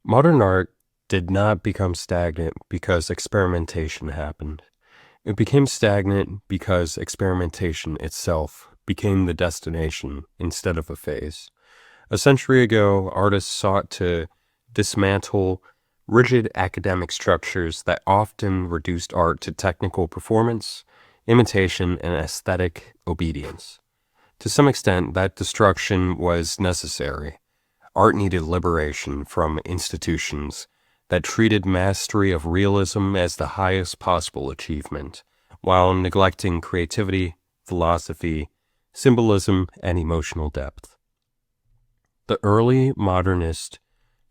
Modern art did not become stagnant because experimentation happened. It became stagnant because experimentation itself became the destination instead of a phase. A century ago, artists sought to dismantle rigid academic structures that often reduced art to technical performance, imitation, and aesthetic obedience. To some extent, that destruction was necessary. Art needed liberation from institutions that treated mastery of realism as the highest possible achievement, while neglecting creativity, philosophy, symbolism, and emotional depth. The early modernists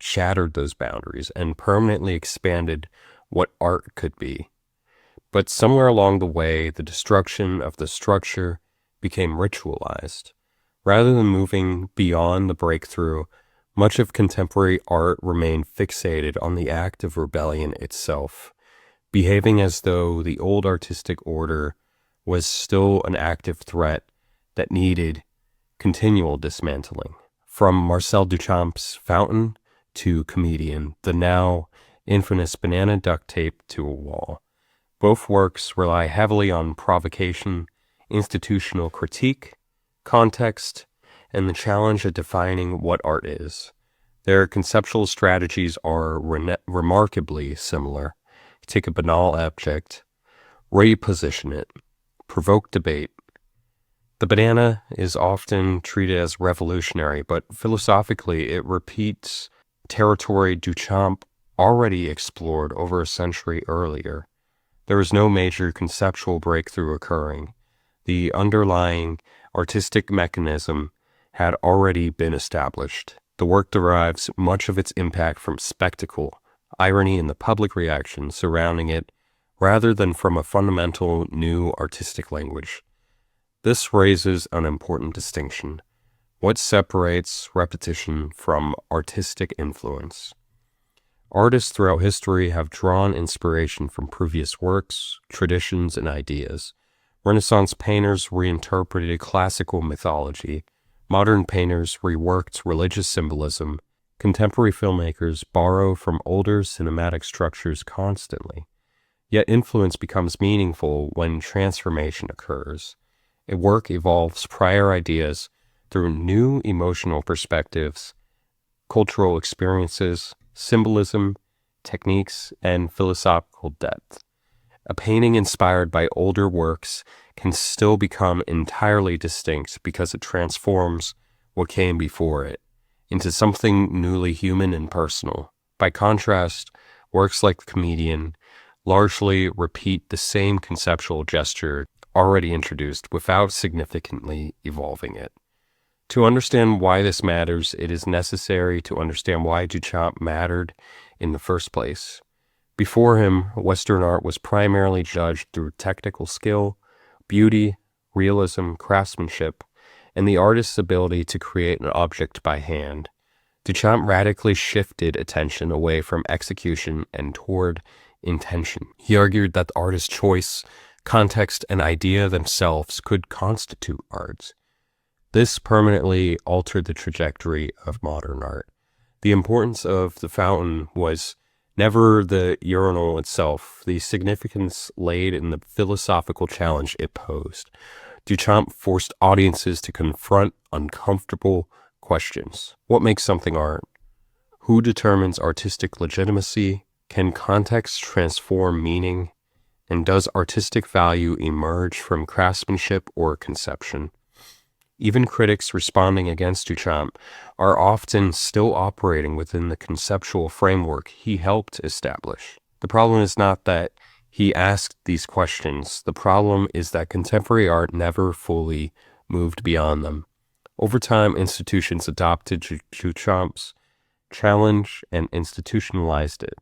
shattered those boundaries and permanently expanded what art could be. But somewhere along the way, the destruction of the structure became ritualized. Rather than moving beyond the breakthrough, much of contemporary art remained fixated on the act of rebellion itself, behaving as though the old artistic order was still an active threat that needed continual dismantling. From Marcel Duchamp's Fountain to Comedian, the now infamous banana duct tape to a wall. Both works rely heavily on provocation, institutional critique, context, and the challenge of defining what art is. Their conceptual strategies are remarkably similar. Take a banal object, reposition it, provoke debate. The banana is often treated as revolutionary, but philosophically it repeats territory Duchamp already explored over a century earlier. There is no major conceptual breakthrough occurring. The underlying artistic mechanism had already been established. The work derives much of its impact from spectacle, irony, and the public reaction surrounding it, rather than from a fundamental new artistic language. This raises an important distinction. What separates repetition from artistic influence? Artists throughout history have drawn inspiration from previous works, traditions, and ideas. Renaissance painters reinterpreted classical mythology. Modern painters reworked religious symbolism. Contemporary filmmakers borrow from older cinematic structures constantly. Yet influence becomes meaningful when transformation occurs. A work evolves prior ideas through new emotional perspectives, cultural experiences, symbolism, techniques, and philosophical depth. A painting inspired by older works can still become entirely distinct because it transforms what came before it into something newly human and personal. By contrast, works like The Comedian largely repeat the same conceptual gesture already introduced without significantly evolving it. To understand why this matters, it is necessary to understand why Duchamp mattered in the first place. Before him, Western art was primarily judged through technical skill, beauty, realism, craftsmanship, and the artist's ability to create an object by hand. Duchamp radically shifted attention away from execution and toward intention. He argued that the artist's choice, context, and idea themselves could constitute art. This permanently altered the trajectory of modern art. The importance of the fountain was never the urinal itself, the significance laid in the philosophical challenge it posed. Duchamp forced audiences to confront uncomfortable questions. What makes something art? Who determines artistic legitimacy? Can context transform meaning? And does artistic value emerge from craftsmanship or conception? Even critics responding against Duchamp are often still operating within the conceptual framework he helped establish. The problem is not that he asked these questions. The problem is that contemporary art never fully moved beyond them. Over time, institutions adopted Duchamp's challenge and institutionalized it.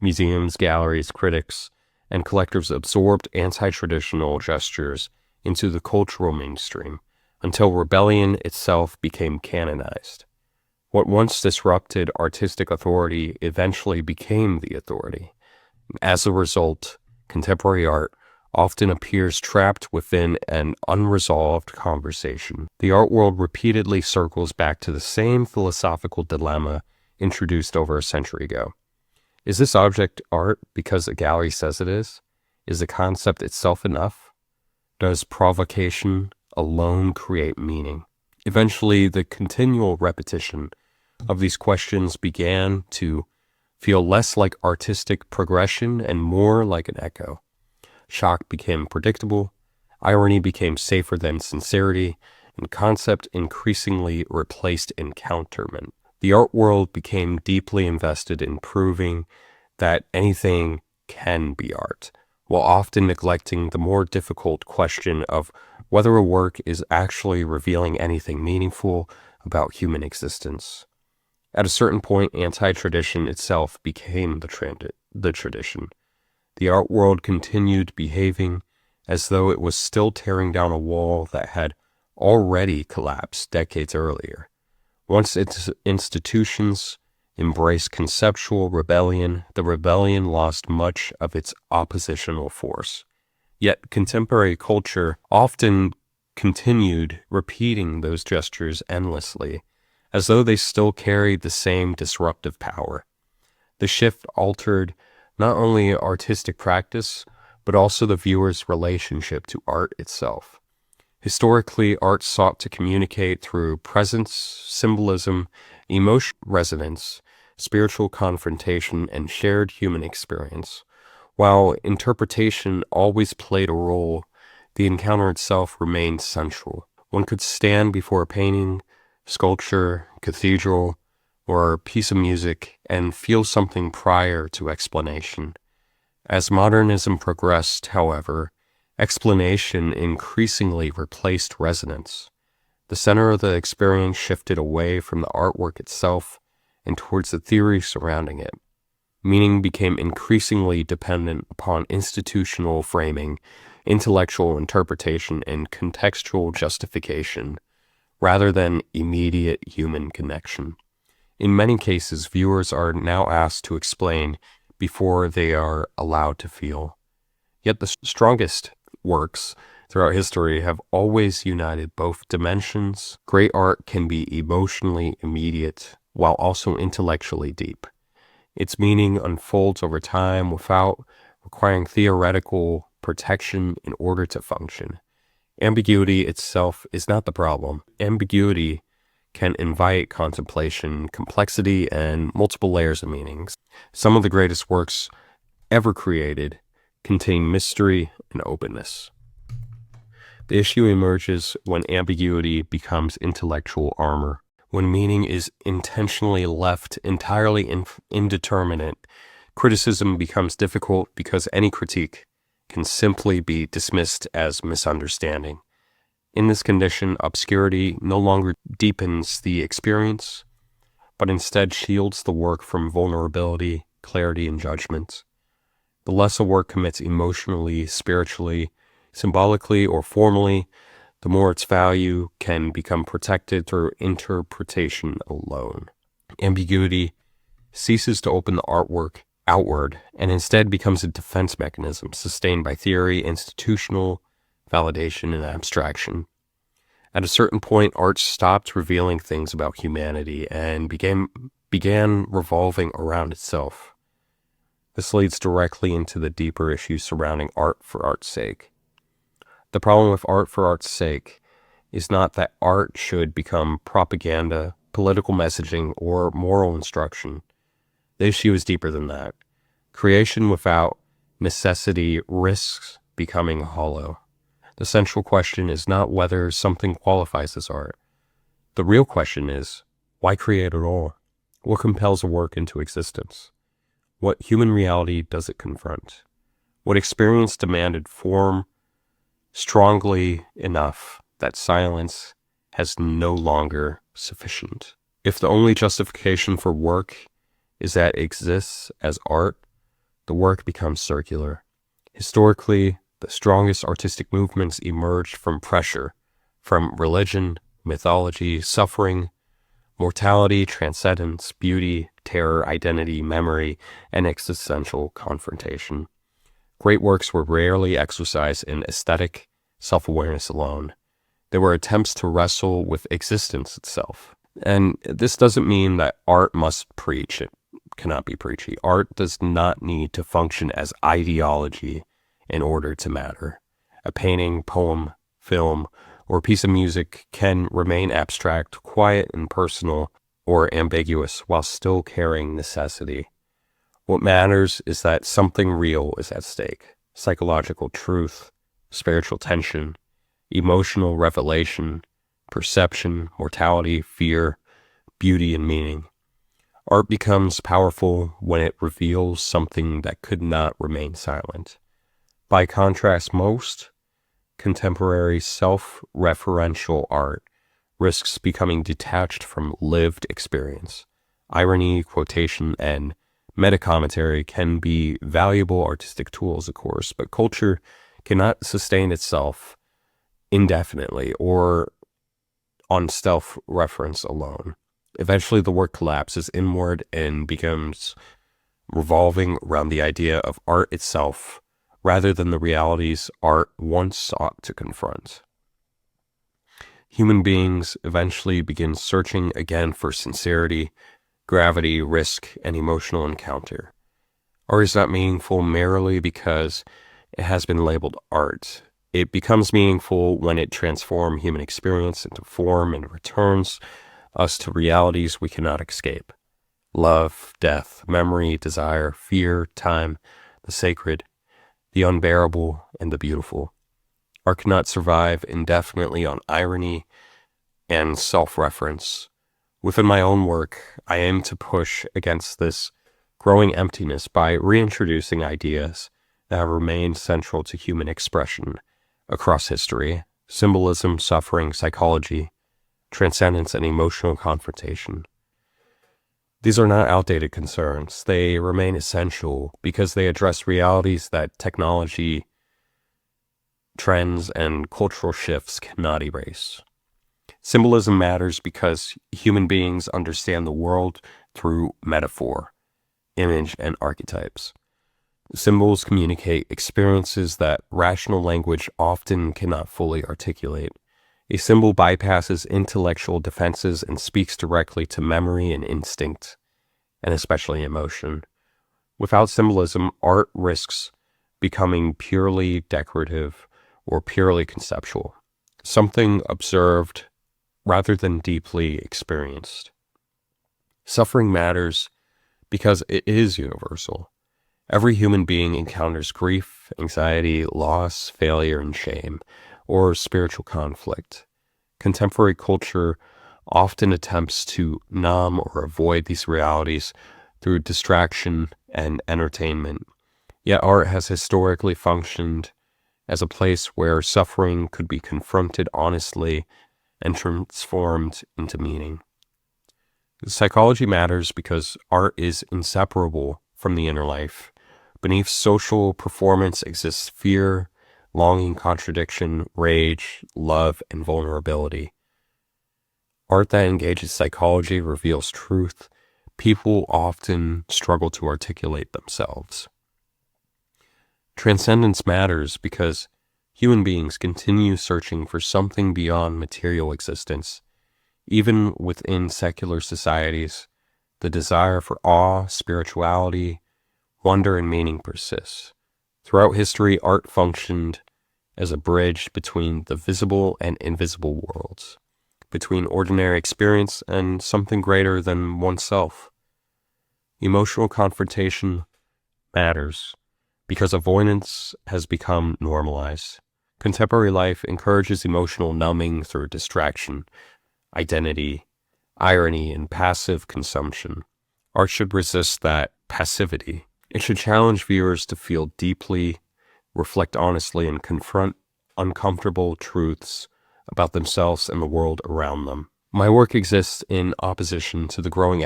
Museums, galleries, critics, and collectors absorbed anti-traditional gestures into the cultural mainstream, until rebellion itself became canonized. What once disrupted artistic authority eventually became the authority. As a result, contemporary art often appears trapped within an unresolved conversation. The art world repeatedly circles back to the same philosophical dilemma introduced over a century ago. Is this object art because a gallery says it is? Is the concept itself enough? Does provocation alone create meaning? Eventually, the continual repetition of these questions began to feel less like artistic progression and more like an echo. Shock became predictable, irony became safer than sincerity, and concept increasingly replaced encounterment. The art world became deeply invested in proving that anything can be art, while often neglecting the more difficult question of whether a work is actually revealing anything meaningful about human existence. At a certain point, anti-tradition itself became the tradition. The art world continued behaving as though it was still tearing down a wall that had already collapsed decades earlier. Once its institutions embraced conceptual rebellion, the rebellion lost much of its oppositional force. Yet contemporary culture often continued repeating those gestures endlessly, as though they still carried the same disruptive power. The shift altered not only artistic practice, but also the viewer's relationship to art itself. Historically, art sought to communicate through presence, symbolism, emotional resonance, spiritual confrontation, and shared human experience. While interpretation always played a role, the encounter itself remained central. One could stand before a painting, sculpture, cathedral, or piece of music and feel something prior to explanation. As modernism progressed, however, explanation increasingly replaced resonance. The center of the experience shifted away from the artwork itself and towards the theory surrounding it. Meaning became increasingly dependent upon institutional framing, intellectual interpretation, and contextual justification, rather than immediate human connection. In many cases, viewers are now asked to explain before they are allowed to feel. Yet the strongest works throughout history have always united both dimensions. Great art can be emotionally immediate while also intellectually deep. Its meaning unfolds over time without requiring theoretical protection in order to function. Ambiguity itself is not the problem. Ambiguity can invite contemplation, complexity, and multiple layers of meanings. Some of the greatest works ever created contain mystery and openness. The issue emerges when ambiguity becomes intellectual armor. When meaning is intentionally left entirely indeterminate, criticism becomes difficult because any critique can simply be dismissed as misunderstanding. In this condition, obscurity no longer deepens the experience, but instead shields the work from vulnerability, clarity, and judgment. The less a work commits emotionally, spiritually, symbolically, or formally, the more its value can become protected through interpretation alone. Ambiguity ceases to open the artwork outward and instead becomes a defense mechanism sustained by theory, institutional validation, and abstraction. At a certain point, art stopped revealing things about humanity and began revolving around itself. This leads directly into the deeper issues surrounding art for art's sake. The problem with art for art's sake is not that art should become propaganda, political messaging, or moral instruction. The issue is deeper than that. Creation without necessity risks becoming hollow. The central question is not whether something qualifies as art. The real question is, why create at all? What compels a work into existence? What human reality does it confront? What experience demanded form strongly enough that silence has no longer sufficient? If the only justification for work is that it exists as art, the work becomes circular. Historically, the strongest artistic movements emerged from pressure, from religion, mythology, suffering, mortality, transcendence, beauty, terror, identity, memory, and existential confrontation. Great works were rarely exercised in aesthetic self-awareness alone. They were attempts to wrestle with existence itself. And this doesn't mean that art must preach. It cannot be preachy. Art does not need to function as ideology in order to matter. A painting, poem, film, or piece of music can remain abstract, quiet, and personal, or ambiguous while still carrying necessity. What matters is that something real is at stake. Psychological truth, spiritual tension, emotional revelation, perception, mortality, fear, beauty, and meaning. Art becomes powerful when it reveals something that could not remain silent. By contrast, most contemporary self-referential art risks becoming detached from lived experience. Irony, quotation, and meta-commentary can be valuable artistic tools, of course, but culture cannot sustain itself indefinitely or on self-reference alone. Eventually, the work collapses inward and becomes revolving around the idea of art itself rather than the realities art once sought to confront. Human beings eventually begin searching again for sincerity, gravity, risk, and emotional encounter. Art is not meaningful merely because it has been labeled art. It becomes meaningful when it transforms human experience into form and returns us to realities we cannot escape. Love, death, memory, desire, fear, time, the sacred, the unbearable, and the beautiful. Art cannot survive indefinitely on irony and self-reference. Within my own work, I aim to push against this growing emptiness by reintroducing ideas that have remained central to human expression across history: symbolism, suffering, psychology, transcendence, and emotional confrontation. These are not outdated concerns. They remain essential because they address realities that technology, trends, and cultural shifts cannot erase. Symbolism matters because human beings understand the world through metaphor, image, and archetypes. Symbols communicate experiences that rational language often cannot fully articulate. A symbol bypasses intellectual defenses and speaks directly to memory and instinct, and especially emotion. Without symbolism, art risks becoming purely decorative or purely conceptual, something observed rather than deeply experienced. Suffering matters because it is universal. Every human being encounters grief, anxiety, loss, failure, and shame, or spiritual conflict. Contemporary culture often attempts to numb or avoid these realities through distraction and entertainment. Yet art has historically functioned as a place where suffering could be confronted honestly and transformed into meaning. Psychology matters because art is inseparable from the inner life. Beneath social performance exists fear, longing, contradiction, rage, love, and vulnerability. Art that engages psychology reveals truth people often struggle to articulate themselves. Transcendence matters because human beings continue searching for something beyond material existence. Even within secular societies, the desire for awe, spirituality, wonder, and meaning persists. Throughout history, art functioned as a bridge between the visible and invisible worlds, between ordinary experience and something greater than oneself. Emotional confrontation matters because avoidance has become normalized. Contemporary life encourages emotional numbing through distraction, identity, irony, and passive consumption. Art should resist that passivity. It should challenge viewers to feel deeply, reflect honestly, and confront uncomfortable truths about themselves and the world around them. My work exists in opposition to the growing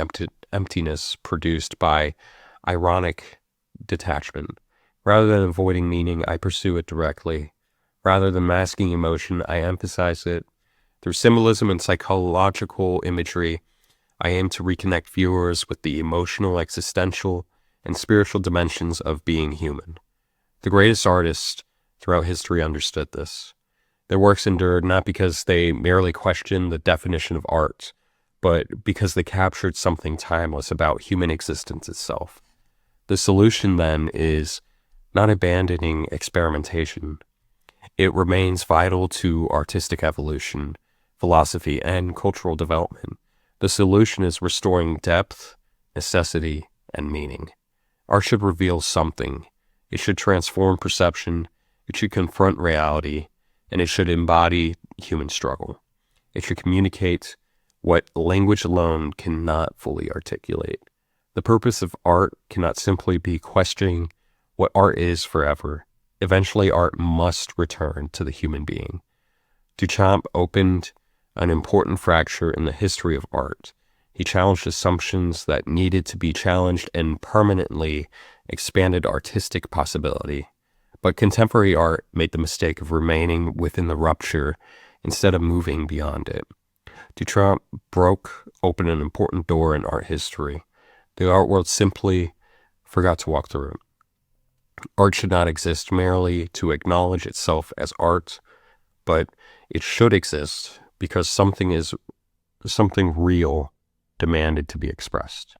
emptiness produced by ironic detachment. Rather than avoiding meaning, I pursue it directly. Rather than masking emotion, I emphasize it. Through symbolism and psychological imagery, I aim to reconnect viewers with the emotional, existential, and spiritual dimensions of being human. The greatest artists throughout history understood this. Their works endured not because they merely questioned the definition of art, but because they captured something timeless about human existence itself. The solution then is not abandoning experimentation. It remains vital to artistic evolution, philosophy, and cultural development. The solution is restoring depth, necessity, and meaning. Art should reveal something. It should transform perception, it should confront reality, and it should embody human struggle. It should communicate what language alone cannot fully articulate. The purpose of art cannot simply be questioning what art is forever. Eventually, art must return to the human being. Duchamp opened an important fracture in the history of art. He challenged assumptions that needed to be challenged and permanently expanded artistic possibility. But contemporary art made the mistake of remaining within the rupture instead of moving beyond it. Duchamp broke open an important door in art history. The art world simply forgot to walk through it. Art should not exist merely to acknowledge itself as art, but it should exist because something real demanded to be expressed.